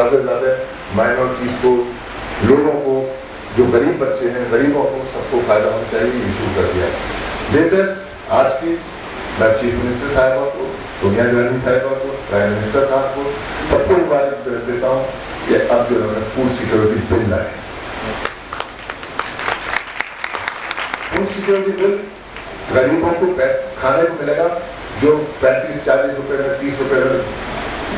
ज़्यादा से ज़्यादा माइनॉरिटीज़ को, लोगों को, जो गरीब बच्चे हैं, गरीबों को, सबको फायदा होना चाहिए, ये शुरू कर दिया है। लेटेस्ट आज की मैं चीफ मिनिस्टर साहिबा को, सोनिया गांधी साहिबा को, प्राइम मिनिस्टर साहब को, सबको मुबारक देता हूँ कि अब जो उन्होंने फूड सिक्योरिटी बिल लाए। फूड सिक्योरिटी बिल गरीबों को खाने को मिलेगा, जो 35-40 रुपए में, 30 रुपए में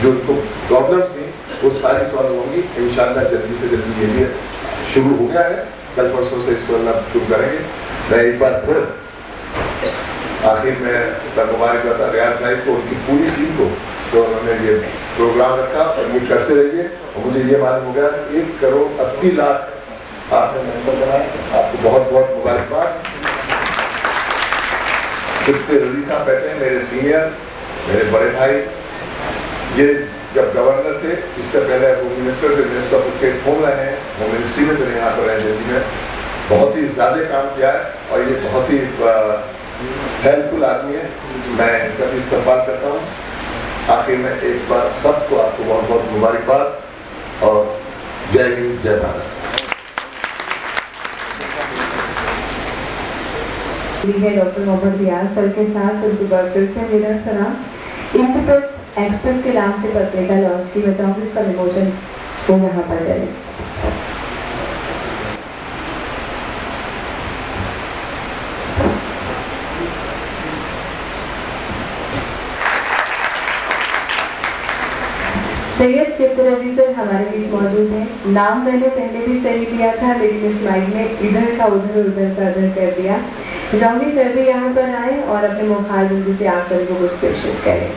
जो उनको प्रॉब्लम्स थी वो सारी सॉल्व होंगी इंशाल्लाह। जल्दी से जल्दी ये भी शुरू हो गया है, कल परसों से इसको अल्लाह शुरू करेंगे। मैं एक बार फिर आखिर में मुबारक करता रियाज भाई को, उनकी पूरी टीम को, तो उन्होंने ये प्रोग्राम रखा और ये करते रहिए। और मुझे ये मालूम हो गया 1,80,00,000 आपने मेंबर बनाए, आपको बहुत बहुत मुबारकबाद। सिफ्ते रजी साहब बैठे हैं, मेरे सीनियर, मेरे बड़े भाई, ये जब गवर्नर थे, इससे पहले होम मिनिस्टर थे, मिनिस्टर ऑफ स्टेट होम रहे हैं, होम मिनिस्ट्री में मेरे यहाँ पर रहे दिल्ली में, बहुत ही ज्यादा काम किया है और ये बहुत ही हेल्पफुल आदमी है। मैं इनका भी इस्तेमाल करता हूँ। आखिर में एक बार सबको आपको बहुत बहुत मुबारकबाद और जय हिंद, जय भारत। डॉक्टर मोहम्मद रियाज सर के साथ उनको फिर से मेरा सलाम। इंटरप्रेट एक्सप्रेस के नाम से पत्रिका लॉन्च की, मैं चाहूँगी इसका विमोचन वो यहाँ पर करें। सैयद सिफ्ते रजी सर हमारे बीच मौजूद हैं। नाम मैंने पहले भी सही दिया था, लेकिन इस स्लाइड में इधर का उधर, उधर का उधर कर दिया। चाहूँगी सर भी यहाँ पर आए और अपने मुखार बिंदु से आप सभी को कुछ प्रेषित करें।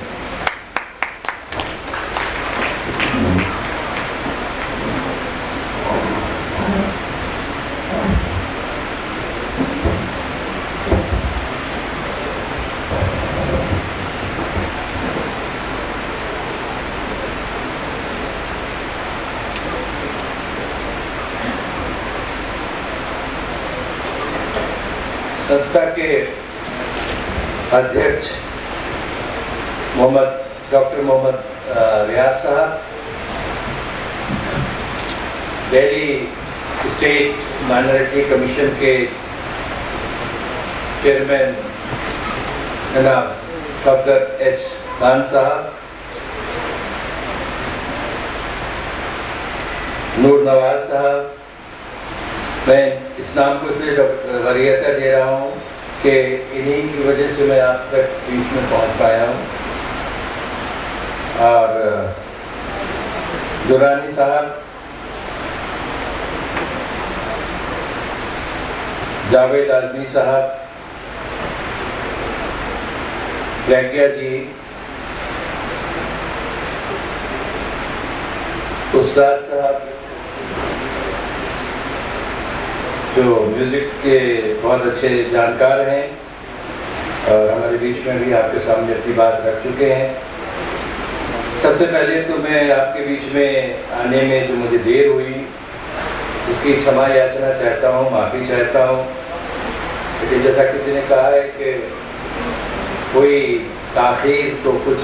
संस्था के अध्यक्ष डॉक्टर मोहम्मद रियाज साहब, दिल्ली स्टेट माइनॉरिटी कमीशन के चेयरमैन जनाब सफदर एच खान साहब, नूर नवाज साहब, मैं इस नाम को इसलिए वरीयता दे रहा हूँ कि इन्हीं की वजह से मैं आप तक बीच में पहुँच पाया हूँ। और दुरानी साहब, जावेद आजमी साहब, प्रज्ञा जी, उस्ताद साहब जो म्यूजिक के बहुत अच्छे जानकार हैं और हमारे बीच में भी आपके सामने अपनी बात रख चुके हैं। सबसे पहले तो मैं आपके बीच में आने में जो मुझे देर हुई उसकी क्षमा याचना चाहता हूँ, माफ़ी चाहता हूँ। लेकिन जैसा किसी ने कहा है कि कोई ताख़ीर तो कुछ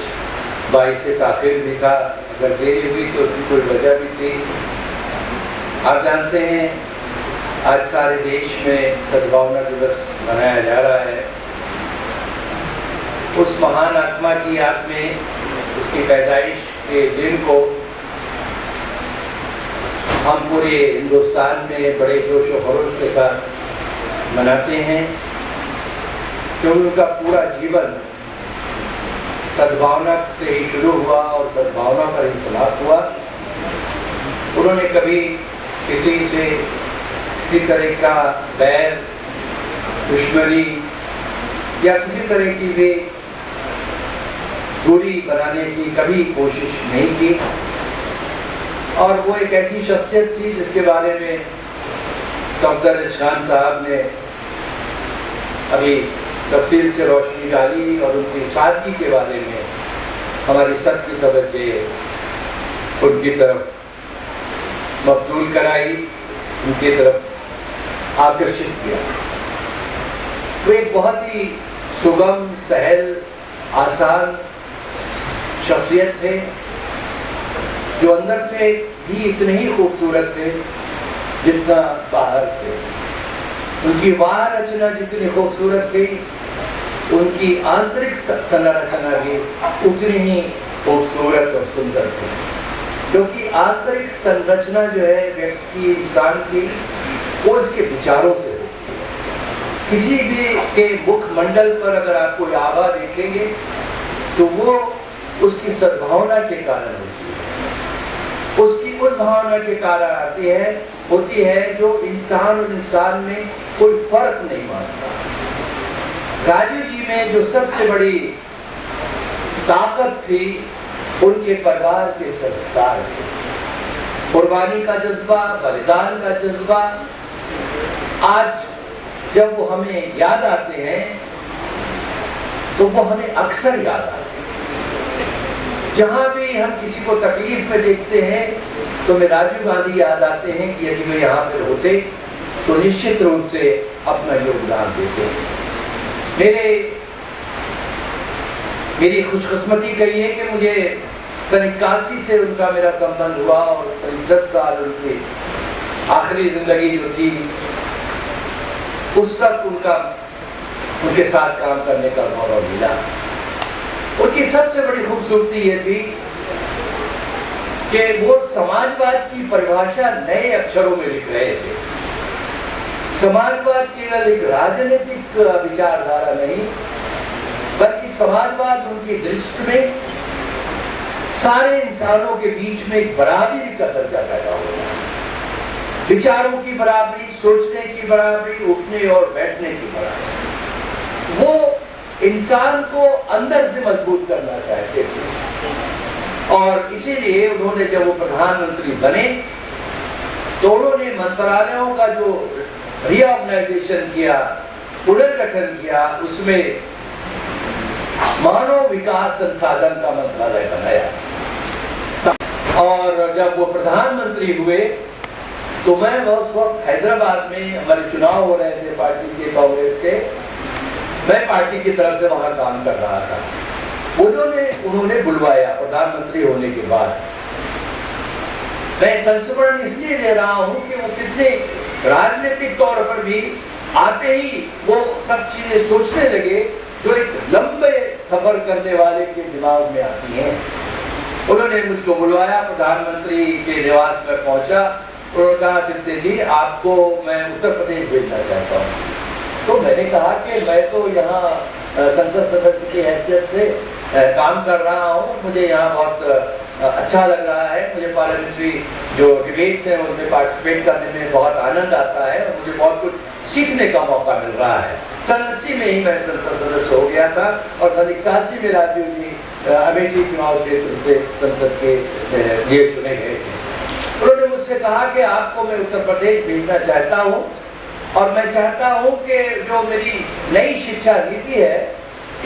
बाइस ताख़ीर भी था, अगर देरी हुई तो उसकी कोई वजह भी थी। आप जानते हैं आज सारे देश में सद्भावना दिवस मनाया जा रहा है। उस महान आत्मा की याद में उसकी पैदाइश के दिन को हम पूरे हिंदुस्तान में बड़े जोश व खरोश के साथ मनाते हैं, क्योंकि उनका पूरा जीवन सद्भावना से ही शुरू हुआ और सद्भावना पर ही समाप्त हुआ। उन्होंने कभी किसी से किसी तरह का बैर, दुश्मनी या किसी तरह की भी दूरी बनाने की कभी कोशिश नहीं की। और वो एक ऐसी शख्सियत थी जिसके बारे में सफदर खान साहब ने अभी तफसील से रोशनी डाली और उनकी सादगी के बारे में हमारी सबकी तवज्जो उनकी तरफ मबजूल कराई, उनकी तरफ आकर्षित किया। वो एक बहुत ही सुगम, सहल, आसान शख्सियत थे जो अंदर से भी इतने ही खूबसूरत थे जितना बाहर से। उनकी वाह रचना जितनी खूबसूरत थी, उनकी आंतरिक संरचना भी उतनी ही खूबसूरत और सुंदर थी। क्योंकि आंतरिक संरचना जो है व्यक्ति की, इंसान की, वो इसके विचारों से होती है। किसी भी के मुखमंडल पर अगर आप कोई आभा देखेंगे तो वो उसकी सद्भावना के कारण होती है, उसकी उस भावना के कारण होती है जो इंसान और इंसान में कोई फर्क नहीं मानता। राजू जी में जो सबसे बड़ी ताकत थी उनके परिवार के संस्कार थे, कुर्बानी का जज्बा, बलिदान का जज्बा। आज जब वो हमें याद आते हैं तो वो हमें अक्सर याद आते हैं। जहां भी हम किसी को तकलीफ में देखते हैं तो हमें राजीव गांधी याद आते हैं कि यदि वो यहाँ पर होते तो निश्चित रूप से अपना योगदान देते। मेरी खुशकिस्मती कही है कि मुझे सन 81 से उनका मेरा संबंध हुआ और 10 साल उनकी आखिरी जिंदगी जो थी उस तक उनके साथ काम करने का मौका मिला। उनकी सबसे बड़ी खूबसूरती ये थी कि वो समाजवाद की परिभाषा नए अक्षरों में लिख रहे थे। समाजवाद केवल एक राजनीतिक विचारधारा नहीं, बल्कि समाजवाद उनकी दृष्टि में सारे इंसानों के बीच में एक बराबरी का दर्जा पैदा होता है। विचारों की बराबरी, सोचने की बराबरी, उठने और बैठने की बराबरी। वो इंसान को अंदर से मजबूत करना चाहते थे और इसीलिए उन्होंने जब वो प्रधानमंत्री बने तो उन्होंने मंत्रालयों का जो रीऑर्गेनाइजेशन किया, पुनर्गठन किया, उसमें मानव विकास संसाधन का मंत्रालय बनाया। और जब वो प्रधानमंत्री हुए तो मैं उस वक्त हैदराबाद में, हमारे चुनाव हो रहे थे पार्टी के, कांग्रेस के, मैं पार्टी की तरफ से वहां काम कर रहा था। उन्होंने बुलवाया प्रधानमंत्री होने के बाद। मैं संस्मरण इसलिए ले रहा हूं कि वो कितने राजनीतिक तौर पर भी आते ही वो सब चीजें सोचने लगे जो एक लंबे सफर करने वाले के दिमाग में आती हैं। उन्होंने मुझको बुलवाया, प्रधानमंत्री के निवास में पहुंचा। उन्होंने कहा, सिद्धि जी आपको मैं उत्तर प्रदेश भेजना चाहता हूँ। तो मैंने कहा कि मैं तो यहाँ संसद सदस्य की हैसियत से काम कर रहा हूँ, मुझे यहाँ बहुत अच्छा लग रहा है, मुझे पार्लियामेंट्री जो डिबेट्स हैं उनमें पार्टिसिपेट करने में बहुत आनंद आता है और मुझे बहुत कुछ सीखने का मौका मिल रहा है। सन 80 में ही मैं संसद सदस्य हो गया था और सन 81 में राजीव जी अमेठी चुनाव क्षेत्र से संसद के लिए चुने गए थे। उन्होंने मुझसे कहा कि आपको मैं उत्तर प्रदेश भेजना चाहता हूँ और मैं चाहता हूँ कि जो मेरी नई शिक्षा नीति है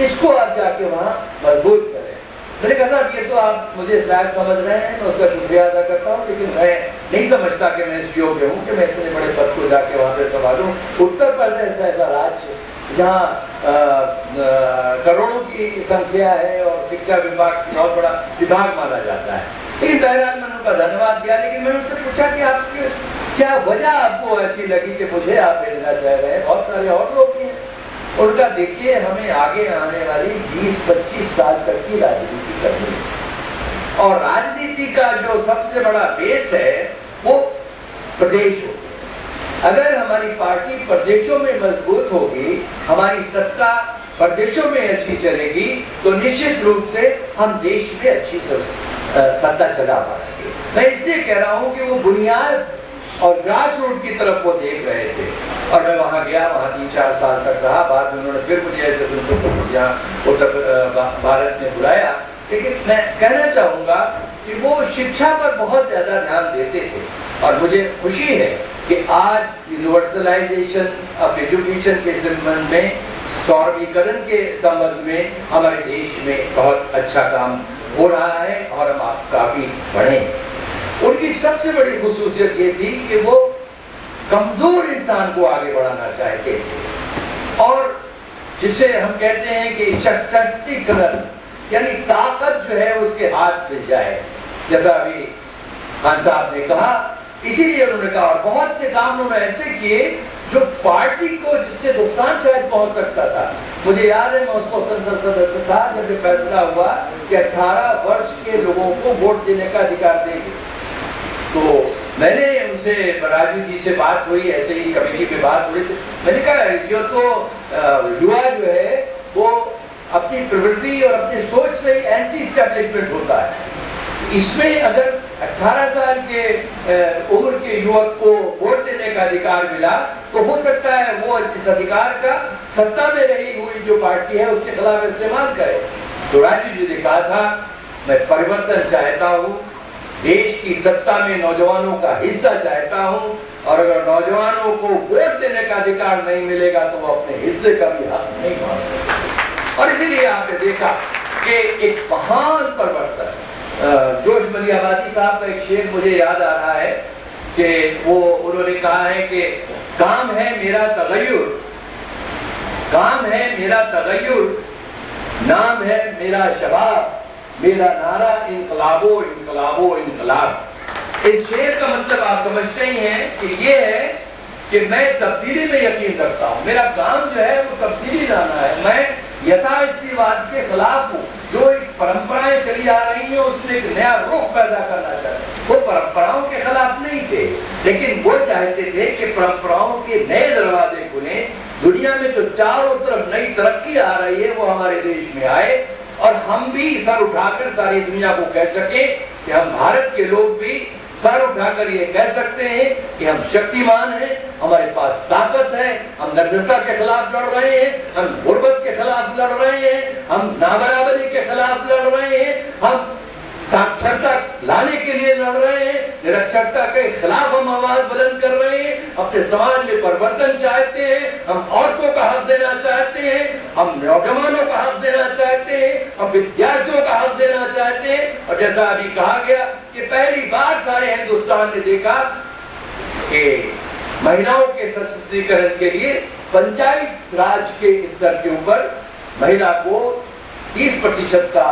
इसको आप जाके वहाँ मजबूत करें। मैंने कहा साहब ये तो आप मुझे शायद समझ रहे हैं, मैं उसका शुक्रिया अदा करता हूँ, लेकिन मैं नहीं समझता कि मैं इस योग्य हूँ कि मैं इतने बड़े पद को जाके वहाँ पे संभालूं। उत्तर प्रदेश ऐसा राज्य जहाँ करोड़ों की संख्या है और शिक्षा विभाग बहुत बड़ा विभाग माना जाता है। लेकिन बहरहाल मैंने उनका धन्यवाद दिया, लेकिन मैंने उनसे पूछा कि आपकी क्या वजह आपको ऐसी लगी कि मुझे आप भेजना चाह रहे हैं, बहुत सारे और लोग हैं। उनका देखिए हमें आगे आने वाली 20-25 साल तक की राजनीति करनी है और राजनीति का जो सबसे बड़ा बेस है वो प्रदेश हो। अगर हमारी पार्टी प्रदेशों में मजबूत होगी, हमारी सत्ता प्रदेशों में अच्छी चलेगी तो निश्चित रूप से हम देश में अच्छी सत्ता चला पाएंगे। मैं इसलिए कह रहा हूं कि वो बुनियाद और ग्रास रूट की तरफ वो देख रहे थे और मैं वहां गया, वहां 3-4 साल तक रहा। बाद में उन्होंने फिर मुझे ऐसे संसद सदस्य उत्तर भारत में बुलाया। लेकिन मैं कहना चाहूंगा कि वो शिक्षा पर बहुत ज्यादा ध्यान देते थे और मुझे खुशी है कि आज यूनिवर्सलाइजेशन ऑफ एजुकेशन के संबंध में, सौरभीकरण के संबंध में हमारे देश में बहुत अच्छा काम हो रहा है और हम आप काफी बढ़े। उनकी सबसे बड़ी खुसूसियत ये थी कि वो कमजोर इंसान को आगे बढ़ाना चाहते थे और जिसे हम कहते हैं कि सशक्तिकरण, यानी ताकत जो है उसके हाथ में जाए। जैसा अभी खान साहब ने कहा, इसीलिए उन्होंने कहा। और बहुत से काम उन्होंने ऐसे किए जो पार्टी को जिससे नुकसान शायद पहुंच सकता था। मुझे याद है मैं उसको संसद सदस्य था जब ये फैसला हुआ कि 18 वर्ष के लोगों को वोट देने का अधिकार देंगे। तो मैंने उनसे, राजू जी से बात हुई, ऐसे ही कमेटी पे बात हुई, मैंने कहा ये तो युवा जो है वो अपनी प्रवृत्ति और अपनी सोच से एंटी एस्टेब्लिशमेंट होता है। इसमें अगर 18 साल के उम्र के युवक को वोट देने का अधिकार मिला तो हो सकता है वो इस अधिकार का सत्ता में रही हुई जो पार्टी है उसके खिलाफ इस्तेमाल करे। तो राजू जी ने कहा था मैं परिवर्तन चाहता हूँ, देश की सत्ता में नौजवानों का हिस्सा चाहता हूँ, और अगर नौजवानों को वोट देने का अधिकार नहीं मिलेगा तो वो अपने हिस्से का भी हक नहीं मान सकते। और इसीलिए आपने देखा कि एक महान परिवर्तन, जोश मलियाबादी साहब का एक शेर मुझे याद आ रहा है कि वो उन्होंने कहा है कि काम है मेरा तगय्युर, काम है मेरा तगय्युर, नाम है मेरा शबाब, मेरा नारा इनकलाबो इनकलाबो इनकलाब। इस शेर का मतलब आप समझते ही हैं कि ये है कि मैं तब्दीली में यकीन रखता हूँ, मेरा काम जो है वो तब्दीली लाना है। मैं यथास्थितिवाद के खिलाफ हूँ, जो एक परंपराएं चली आ रही हैं उसमें एक नया रुख पैदा करना चाहते। वो परंपराओं के खिलाफ नहीं थे, लेकिन वो चाहते थे कि परंपराओं के नए दरवाजे खुले, दुनिया में जो चारों तरफ नई तरक्की आ रही है वो हमारे देश में आए, और हम भी सर उठाकर सारी दुनिया को कह सके कि हम भारत के लोग भी सर उठाकर ये कह सकते हैं कि हम शक्तिमान हैं, हमारे पास ताकत है, हम निर्धनता के खिलाफ लड़ रहे हैं, हम गुर्बत के खिलाफ लड़ रहे हैं, हम नाबराबरी के खिलाफ लड़ रहे हैं, हम साक्षरता लाने के लिए लड़ रहे हैं, निरक्षरता के खिलाफ हम आवाज बुलंद कर रहे हैं, अपने समाज में परिवर्तन चाहते हैं, हम औरतों का हक देना चाहते हैं, हम नौजवानों का हक देना चाहते हैं, हम विद्यार्थियों का हक देना चाहते हैं। और जैसा अभी कहा गया कि पहली बार सारे हिंदुस्तान ने देखा कि महिलाओं के सशक्तिकरण के लिए पंचायत राज के स्तर के ऊपर महिला को 30% का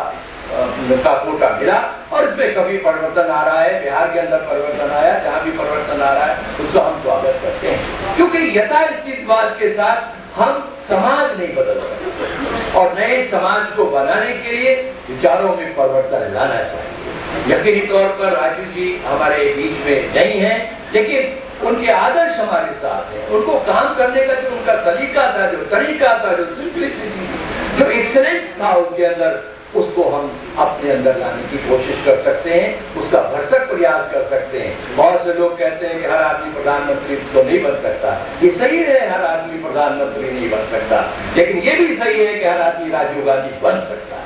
कोटा मिला, और इसमें कभी परिवर्तन आ रहा है, बिहार के अंदर परिवर्तन आया, जहां भी परिवर्तन आ रहा है उसका हम स्वागत करते हैं, क्योंकि यथास्थितिवाद के साथ हम समाज नहीं बदल सकते, और नए समाज को बनाने के लिए विचारों में परिवर्तन लाना चाहिए। यकीनी तौर पर राजू जी हमारे बीच में नहीं है, लेकिन उनके आदर्श हमारे साथ हैं, उनको काम करने का जो उनका सलीका था, जो तरीका था, जो सिंप्लिसिटी, जो एक्सीलेंस था उसके अंदर, उसको हम अपने अंदर लाने की कोशिश कर सकते हैं, उसका भरसक प्रयास कर सकते हैं। बहुत से लोग कहते हैं कि हर आदमी प्रधानमंत्री तो नहीं बन सकता, ये सही है, हर आदमी प्रधानमंत्री नहीं बन सकता, लेकिन ये भी सही है कि हर आदमी राजीव गांधी बन सकता है।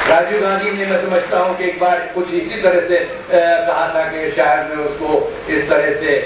राजीव गांधी ने, मैं समझता हूं कि एक बार कुछ इसी तरह से कहा था कि शायद में उसको इस तरह से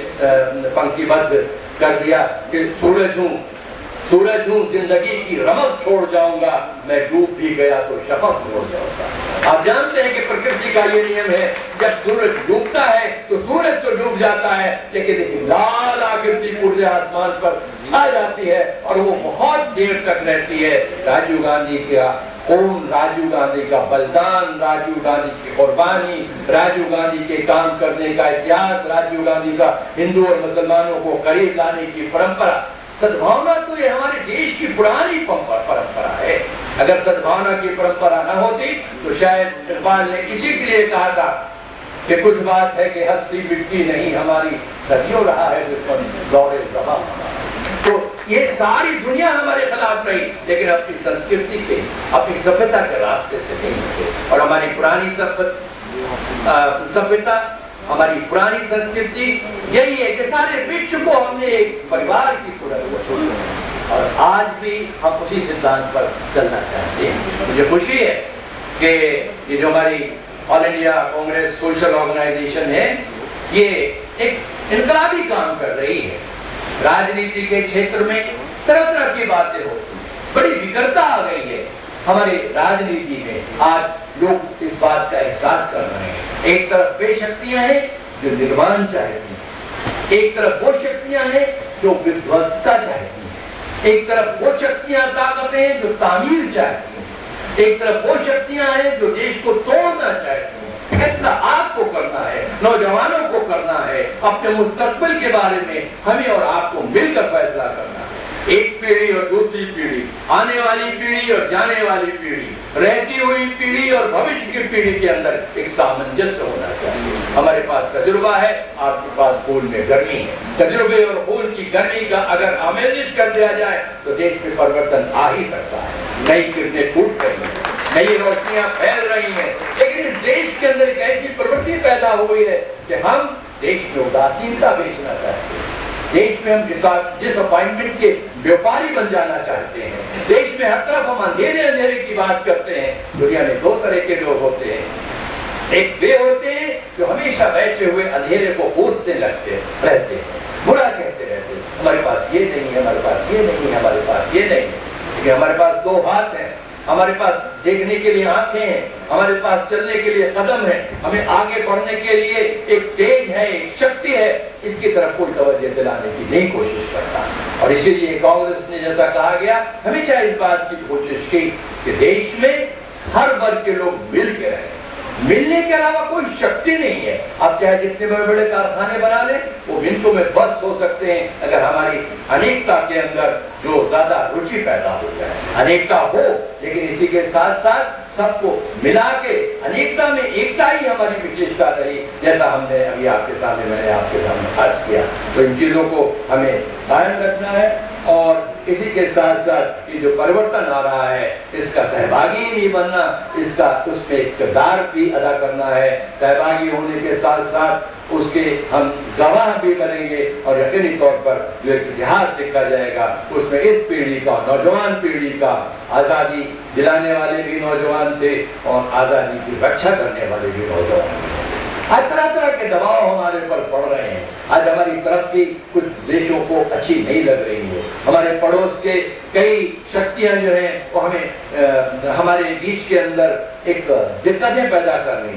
पंक्तिबद्ध कर दिया कि सूरज हूँ जिंदगी की रमक छोड़ जाऊंगा, मैं डूब भी गया तो शपथ छोड़ जाऊंगा। आप जानते हैं कि प्रकृति का ये नियम है, जब सूरज डूबता है तो सूरज तो डूब जाता है, लेकिन लाल आकृति पूरे आसमान पर छा जाती है और वो बहुत देर तक रहती है। राजीव गांधी का खून, राजीव गांधी का बलिदान, राजीव गांधी की कुर्बानी, राजीव गांधी के काम करने का इतिहास, राजीव गांधी का हिंदू और मुसलमानों को करीब लाने की परंपरा, सद्भावना तो ये हमारे देश की पुरानी परंपरा है। अगर सद्भावना की परंपरा न होती तो शायद इकबाल ने इसी के लिए कहा था कि कुछ बात है कि हस्ती मिटती नहीं हमारी, सदियों रहा है दुश्मन दौरे ज़बां हमारा। तो ये सारी दुनिया हमारे खिलाफ रही, लेकिन अपनी संस्कृति के, अपनी सभ्यता के रास्ते से नहीं थे। और हमारी पुरानी सभ्यता, हमारी पुरानी संस्कृति यही है कि सारे वृक्ष को हमने एक परिवार की तरह छोड़ा, और आज भी हम उसी सिद्धांत पर चलना चाहते हैं। मुझे खुशी है कि ये जो हमारी all India Congress social organisation है, ये एक इनकलाबी काम कर रही है। राजनीति के क्षेत्र में तरह तरह की बातें होती, बड़ी विकरता आ गई है हमारे राजनीति में। आज लोग इस बात का एहसास कर रहे हैं। एक तरफ वे शक्तियां हैं जो निर्माण चाहती हैं, एक तरफ वो शक्तियां हैं जो विध्वंसता चाहती हैं, एक तरफ वो शक्तियां, ताकतें हैं जो तामीर चाहती हैं, एक तरफ वो शक्तियां हैं जो देश को तोड़ना चाहती हैं, फैसला आपको करना है, नौजवानों को करना है। अपने मुस्तकबिल के बारे में हमें और आपको मिलकर फैसला करना है। एक पीढ़ी और दूसरी पीढ़ी, आने वाली पीढ़ी और जाने वाली पीढ़ी, रहती हुई पीढ़ी और भविष्य की पीढ़ी के अंदर एक सामंजस्य होना चाहिए। हमारे पास तजुर्बा है, आपके पास फूल में गर्मी है। तजुर्बे और फूल की गर्मी का अगर आमेजिश कर दिया जाए तो देश में परिवर्तन आ ही सकता है। नई किरणें फूट रही हैं, नई रोशनियां फैल रही हैं, लेकिन इस देश के अंदर एक ऐसी प्रवृत्ति पैदा हुई है कि हम देश में उदासीनता बेचना चाहते हैं। देश में हम डिसअपॉइंटमेंट के व्यापारी बन जाना चाहते हैं। देश में हर तरफ हम अंधेरे अंधेरे की बात करते हैं। दुनिया में दो तरह के लोग होते हैं। एक वे होते हैं जो हमेशा बैठे हुए अंधेरे को कोसते रहते हैं, बुरा कहते रहते हैं, हमारे पास ये नहीं है, हमारे पास ये नहीं है, हमारे पास ये नहीं है। लेकिन हमारे पास दो हाथ हैं, हमारे पास देखने के लिए आंखें हैं, हमारे पास चलने के लिए कदम है, हमें आगे बढ़ने के लिए एक तेज है, एक शक्ति है। इसकी तरफ कोई तवज्जो दिलाने की नहीं कोशिश करता। और इसीलिए कांग्रेस ने जैसा कहा गया हमेशा इस बात की कोशिश की कि देश में हर वर्ग के लोग मिल के रहें। मिलने के अलावा कोई शक्ति नहीं है। आप चाहे जितने बड़े बड़े कारखाने बना लें, वो मिनटों में ध्वस्त हो सकते हैं अगर हमारी अनेकता के अंदर जो ज्यादा रुचि पैदा हो जाए। अनेकता हो, लेकिन इसी के साथ साथ सबको मिला के अनेकता में एकता ही हमारी विशेषता रही, जैसा हमने अभी आपके सामने मैंने आपके सामने अर्ज किया। तो इन चीजों को हमें कायम रखना है और इसी के साथ साथ ये जो परिवर्तन आ रहा है इसका सहभागी नहीं बनना, इसका उसमें किरदार भी अदा करना है। सहभागी होने के साथ साथ उसके हम गवाह भी बनेंगे और यकीनी तौर पर जो एक इतिहास लिखा जाएगा उसमें इस पीढ़ी का, नौजवान पीढ़ी का, आजादी दिलाने वाले भी नौजवान थे और आजादी की रक्षा करने वाले भी नौजवान थे। आज तरह तरह के दबाव हमारे पर पड़ रहे हैं। आज हमारी तरक्की कुछ देशों को अच्छी नहीं लग रही है। हमारे पड़ोस के कई शक्तियां जो हैं वो हमें हमारे बीच के अंदर एक दिक्कतें पैदा करने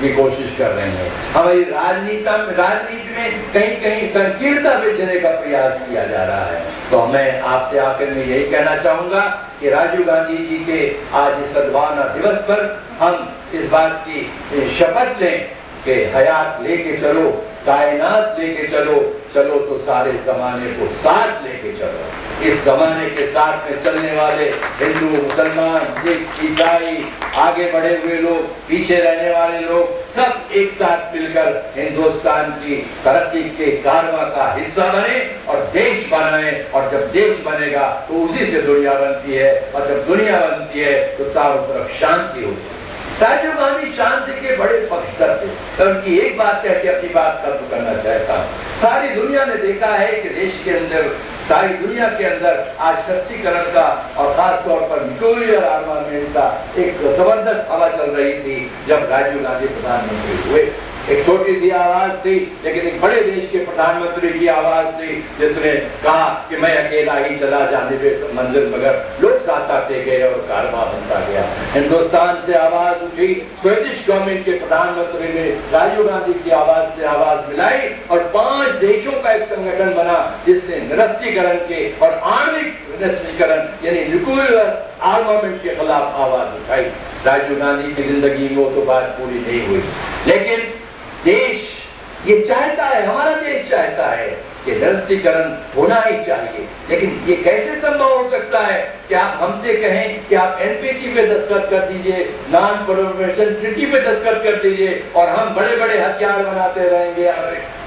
की कोशिश कर रहे हैं। हमारी राजनीति में कहीं कहीं संकीर्णता बेचने का प्रयास किया जा रहा है। तो मैं आपसे आखिर में यही कहना चाहूंगा कि राजीव गांधी जी के आज इस सद्भावना दिवस पर हम इस बात की शपथ लें कि हयात लेके चलो, कायनात लेके चलो, चलो तो सारे जमाने को साथ लेके चलो। इस जमाने के साथ में चलने वाले हिंदू, मुसलमान, सिख, ईसाई, आगे बढ़े हुए लोग, पीछे रहने वाले लोग, सब एक साथ मिलकर हिंदुस्तान की तरक्की के कारवां का हिस्सा बने और देश बनाए। और जब देश बनेगा तो उसी से दुनिया बनती है, और जब दुनिया बनती है तो चारों तरफ शांति होती है। राजीव गांधी शांति के बड़े पक्षधर थे। तो उनकी एक बात कह के अपनी बात खत्म करना चाहता हूँ। सारी दुनिया ने देखा है कि देश के अंदर, सारी दुनिया के अंदर आज सशक्तिकरण का और खास तौर पर न्यूक्लियर आर्मामेंट का एक जबरदस्त हवा चल रही थी जब राजीव गांधी प्रधानमंत्री हुए। एक छोटी सी आवाज थी, लेकिन एक बड़े देश के प्रधानमंत्री की आवाज थी जिसने कहा कि मैं अकेला ही चला जानिबे मंजिल, मगर लोग साथ आते गए और कारवां बनता गया। हिंदुस्तान से आवाज उठी, स्वीडिश गवर्नमेंट के प्रधानमंत्री ने राजीव गांधी की आवाज से आवाज मिलाई और 5 देशों का एक संगठन बना जिसने निरस्त्रीकरण के और आणविक निरस्त्रीकरण यानी न्यूक्लियर आर्मामेंट के खिलाफ आवाज उठाई। राजीव गांधी की जिंदगी में वो तो बात पूरी नहीं हुई, लेकिन देश ये चाहता है, हमारा देश चाहता है कि निरस्त्रीकरण होना ही चाहिए। लेकिन ये कैसे संभव हो सकता है कि आप हमसे कहें कि आप एनपीटी पे दस्तखत कर दीजिए, नॉन प्रोलिफरेशन ट्रीटी पे दस्तखत कर दीजिए और हम बड़े बड़े हथियार बनाते रहेंगे।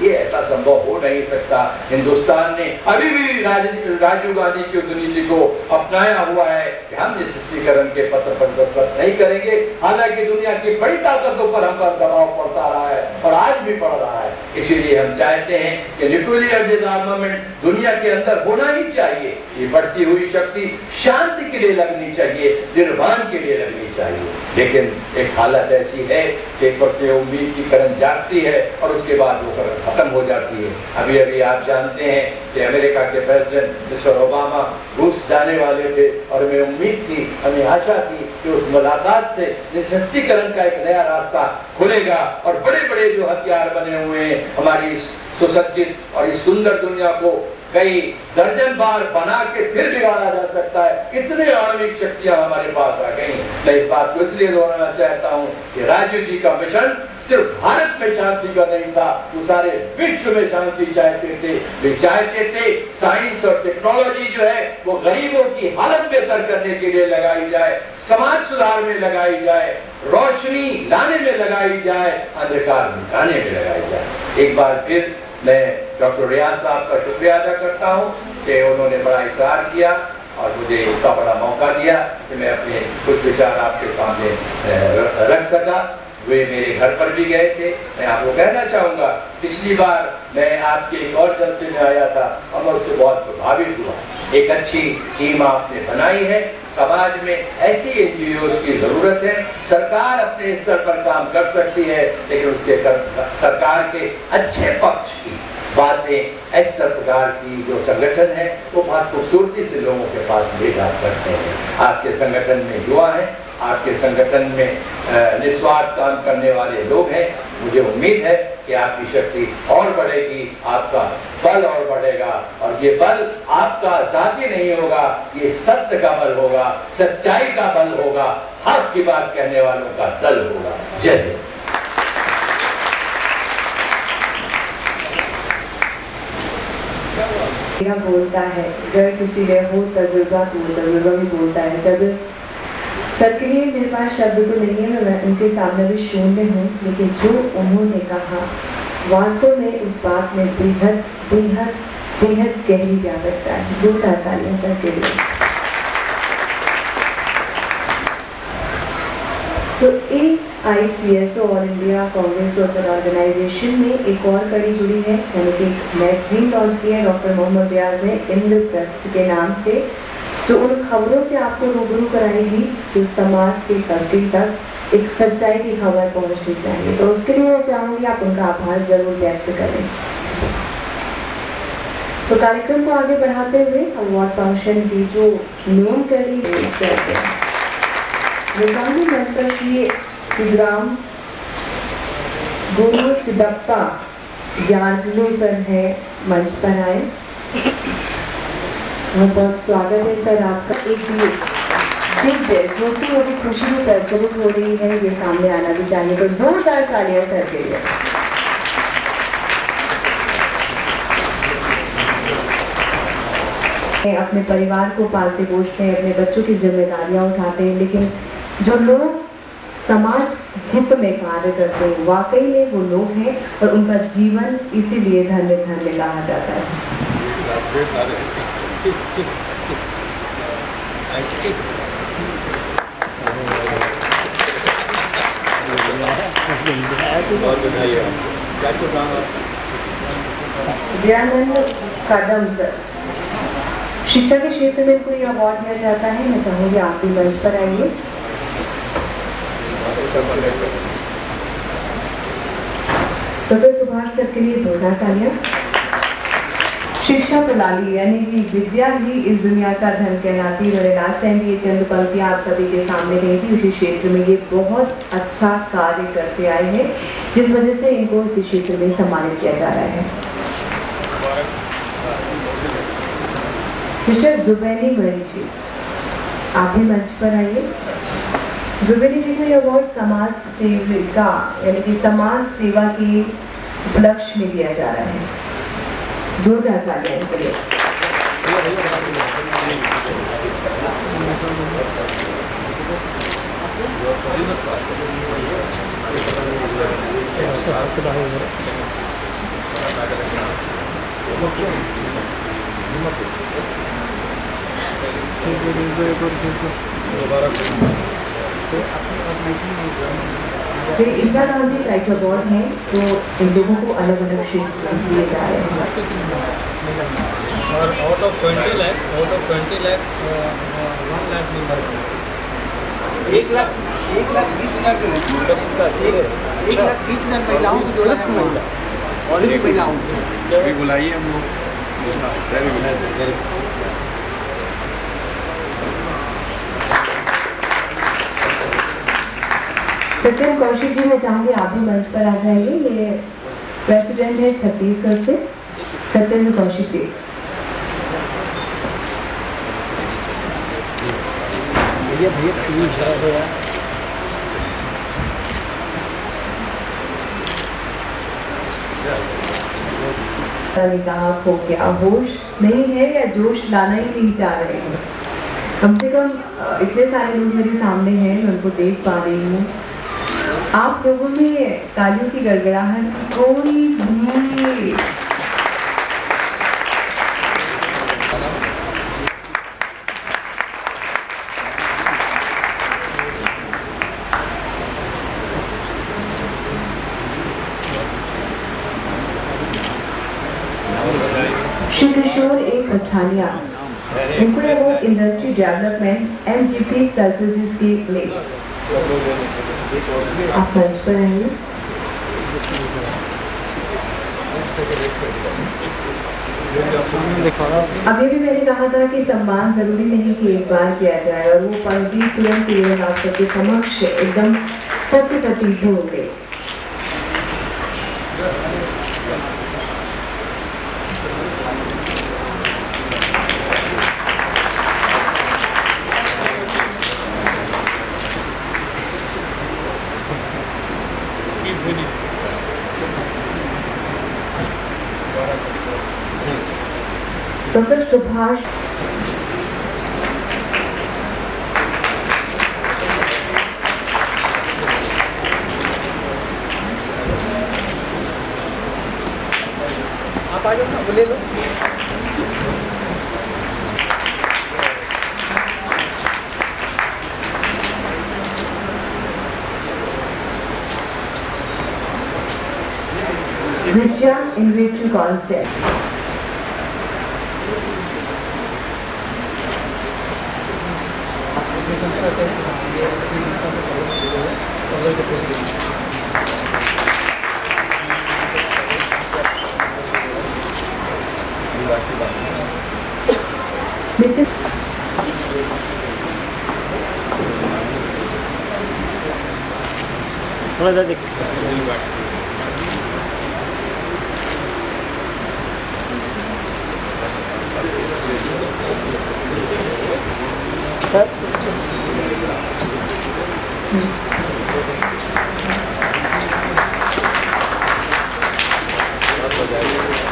ये ऐसा संभव हो नहीं सकता। हिंदुस्तान ने अभी भी राजीव गांधी की उस नीति को अपनाया हुआ है कि हम निरस्त्रीकरण के पत्र पर दस्तखत नहीं करेंगे। हालांकि दुनिया की बड़ी ताकतों पर हम पर दबाव पड़ता रहा है और आज भी पड़ रहा है। इसीलिए हम चाहते हैं कि न्यूक्लियर डिसआर्मामेंट दुनिया के अंदर होना ही चाहिए। ये बढ़ती हुई शक्ति शांति के लिए लगनी चाहिए, निर्माण के लिए लगनी चाहिए। लेकिन एक हालत ऐसी है कि एक वक्त उम्मीद की किरण जागती है और उसके बाद वो किरण खत्म हो जाती है। अभी अभी आप जानते हैं कि अमेरिका के प्रेसिडेंट मिस्टर ओबामा रूस जाने वाले थे और हमें उम्मीद थी, हमें आशा थी कि उस मुलाकात से निरस्त्रीकरण का एक नया रास्ता खुलेगा और बड़े बड़े जो हथियार बने हुए हैं हमारी इस सुसज्जित और इस सुंदर दुनिया को कई दर्जन बार बना के फिर बिगाड़ा जा सकता है। कितने आणविक शक्तियां हमारे पास आ गई। मैं इस बात को इसलिए दोहराना चाहता हूं कि राजीव जी का मिशन सिर्फ भारत में शांति का नहीं था, वो सारे विश्व में शांति चाहते थे। वे चाहते थे साइंस और टेक्नोलॉजी जो है वो गरीबों की हालत बेहतर करने के लिए लगाई जाए, समाज सुधार में लगाई जाए, रोशनी लाने में लगाई जाए, अंधकार मिटाने में लगाई जाए। एक बार फिर मैं डॉक्टर रियाज साहब का शुक्रिया अदा करता हूं कि उन्होंने बड़ा इशरार किया और मुझे इतना बड़ा मौका दिया कि मैं अपने कुछ विचार आपके सामने रख सका। वे मेरे घर पर भी गए थे। मैं आपको कहना चाहूंगा, पिछली बार मैं आपके एक और जलसे में आया था और मैं उससे बहुत प्रभावित हुआ। एक अच्छी टीम आपने बनाई है। समाज में ऐसी एनजीओज की जरूरत है। सरकार अपने स्तर पर काम कर सकती है, लेकिन उसके सरकार के अच्छे पक्ष की बातें इस प्रकार की जो संगठन है वो बहुत खूबसूरती से लोगों के पास ले जा करते हैं। आपके संगठन में युवा है, आपके संगठन में निस्वार्थ काम करने वाले लोग हैं। मुझे उम्मीद है कि आपकी शक्ति और बढ़ेगी, आपका बल और बढ़ेगा और ये बल आपका जाति नहीं होगा, ये सत्य का बल होगा, सच्चाई का बल होगा, हक की बात कहने वालों का दल होगा। जय हिंद। बोलता है अगर किसी ने हो तजुर्बा तो वो तजुर्बा भी बोलता है। जब सर के लिए मेरे पास शब्द तो नहीं है, मैं उनके सामने भी शून्य हूँ, लेकिन जो उन्होंने कहा वास्तव में उस बात में बेहद बेहद बेहद गहरी व्यापकता है। जोरदार तालियां सर के लिए। तो AICSO all India Congress social organisation में एक और कड़ी जुड़ी है, यानी कि एक मैगजीन लॉन्च की है डॉक्टर मोहम्मद रियाज ने इंद्रप्रस्थ के नाम से, जो उन खबरों से आपको रूबरू कराएगी जो समाज के तबके तक एक सच्चाई की खबर पहुंचनी चाहिए। तो उसके लिए मैं चाहूंगी आप उनका आभार जरूर व्यक्त करें। तो कार्यक्रम को आगे बढ़ाते हुए अवार्ड फंक्शन की जो मेन कड़ी करते हैं मंच पर श्री सिद्धराम गुरु सिद्धप्पा ज्ञानले सर है, मंच पर आए। बहुत स्वागत है सर आपका। एक बिग डेस जो कि खुशी में प्रचलित हो रही है, ये सामने आना भी चाहिए। तो जोरदार तालियां सर के लिए। अपने परिवार को पालते पोषते हैं, अपने बच्चों की जिम्मेदारियां उठाते हैं, लेकिन जो लोग समाज हित में कार्य करते हैं वाकई में वो लोग हैं और उनका जीवन इसीलिए धन्य धन्य कहा जाता है। दयानंद कदम सर, शिक्षा के क्षेत्र में कोई अवार्ड दिया जाता है, मैं चाहूंगी आप भी मंच पर आइए। डॉक्टर सुभाष सर के लिए जोरदार तालियां। शिक्षा प्रणाली यानी कि विद्या ही इस दुनिया का धन कहलाती है। लास्ट टाइम भी ये चंद पंक्तियां आप सभी के सामने गई थी। उसी क्षेत्र में ये बहुत अच्छा कार्य करते आए हैं, जिस वजह से इनको इसी क्षेत्र में सम्मानित किया जा रहा है। सिस्टर जुबैनी मरी जी, आप भी मंच पर आइए। जुबैनी जी को यह अवार्ड समाज सेविका यानी कि समाज सेवा की उपलक्ष्य में दिया जा रहा है। जोरदार तालियां इनके लिए। फिर इंदिरा गांधी राइट अवार्ड है, तो इन लोगों को अलग अलग क्षेत्र में दिए जा रहे हैं। और out of 20 lakh 1 lakh member 1,20,000 के 1,20,000 महिलाओं को जोड़ा है। महिलाओं भी बुलाइए हम लोग। सत्यम कौशिक जी, मैं चाहूंगी आप भी मंच पर आ जाइए। ये प्रेसिडेंट है छत्तीसगढ़ से, सत्येंद्र कौशिक जी। भैया भैया प्लीज यार ने कहा खो क्या होश नहीं है या जोश लाना ही नहीं चाह रहे हैं। कम से कम इतने सारे लोग मेरे सामने हैं, मैं उनको देख पा रही हूँ। आप लोगों में तालियों की गड़गड़ाहट थोड़ी भी श्री किशोर ए पठानिया, इनको award industry development MGP services के लिए आप मंच पर आएंगे। अभी भी मैंने कहा था कि सम्मान जरूरी नहीं कि एक बार किया जाए, और वो पल भी तुरंत आप सबके समक्ष एकदम सत्य प्रतीत होंगे। डॉक्टर सुभाष आप आ जाओ ना, वो ले लो। Richa Invitu Concept, अपनी संस्था से ये अपनी संस्था से कवर करते हैं। Mrs. थोड़ा सा देख सर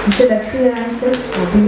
मुझे लगती है सर अभी